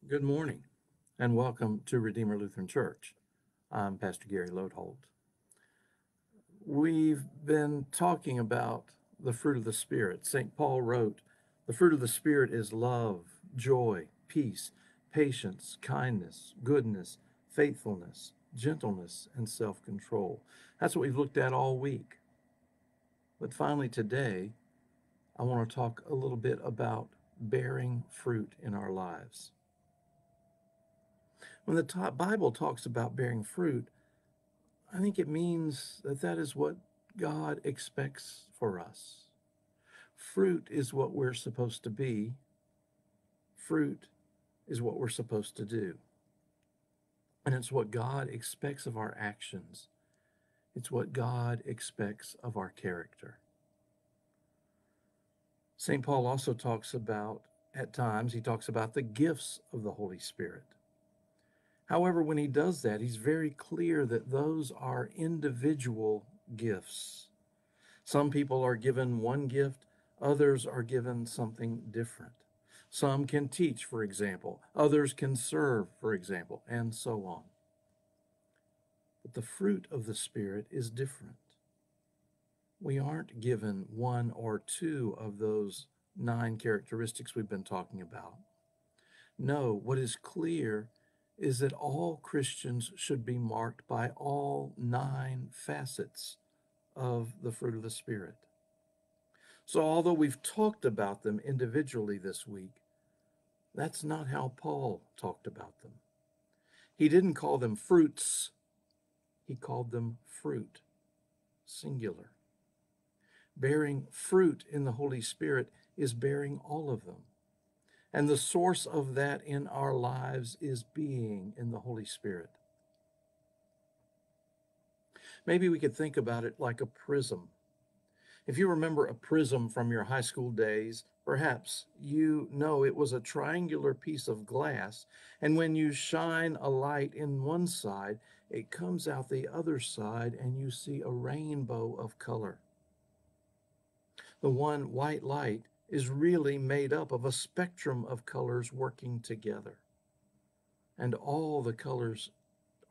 Good morning and welcome to Redeemer Lutheran Church. I'm Pastor Gary Lodeholt. We've been talking about the fruit of the Spirit. St. Paul wrote, "The fruit of the Spirit is love, joy, peace, patience, kindness, goodness, faithfulness, gentleness, and self-control." That's what we've looked at all week. But finally today, I want to talk a little bit about bearing fruit in our lives. When the Bible talks about bearing fruit, I think it means that that is what God expects for us. Fruit is what we're supposed to be. Fruit is what we're supposed to do. And it's what God expects of our actions. It's what God expects of our character. St. Paul also talks about, at times, he talks about the gifts of the Holy Spirit. However, when he does that, he's very clear that those are individual gifts. Some people are given one gift, others are given something different. Some can teach, for example, others can serve, for example, and so on. But the fruit of the Spirit is different. We aren't given one or two of those 9 characteristics we've been talking about. No, what is clear is that all Christians should be marked by all 9 facets of the fruit of the Spirit. So although we've talked about them individually this week, that's not how Paul talked about them. He didn't call them fruits, he called them fruit, singular. Bearing fruit in the Holy Spirit is bearing all of them. And the source of that in our lives is being in the Holy Spirit. Maybe we could think about it like a prism. If you remember a prism from your high school days, perhaps you know it was a triangular piece of glass, and when you shine a light in one side, it comes out the other side and you see a rainbow of color. The one white light is really made up of a spectrum of colors working together, and all the colors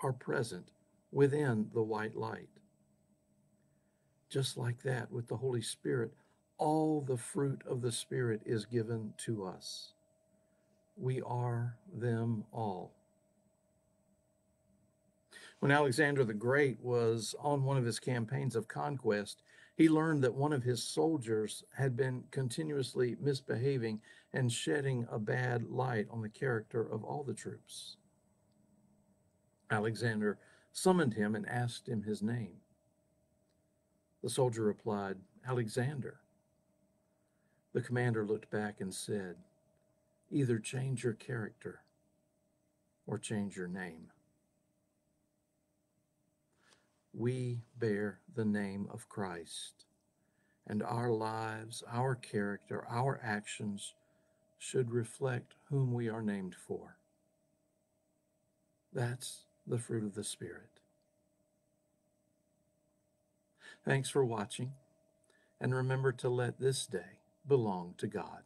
are present within the white light. Just like that, with the Holy Spirit, all the fruit of the Spirit is given to us. We are them all. When Alexander the Great was on one of his campaigns of conquest, he learned that one of his soldiers had been continuously misbehaving and shedding a bad light on the character of all the troops. Alexander summoned him and asked him his name. The soldier replied, "Alexander." The commander looked back and said, "Either change your character or change your name." We bear the name of Christ, and our lives, our character, our actions should reflect whom we are named for. That's the fruit of the Spirit. Thanks for watching, and remember to let this day belong to God.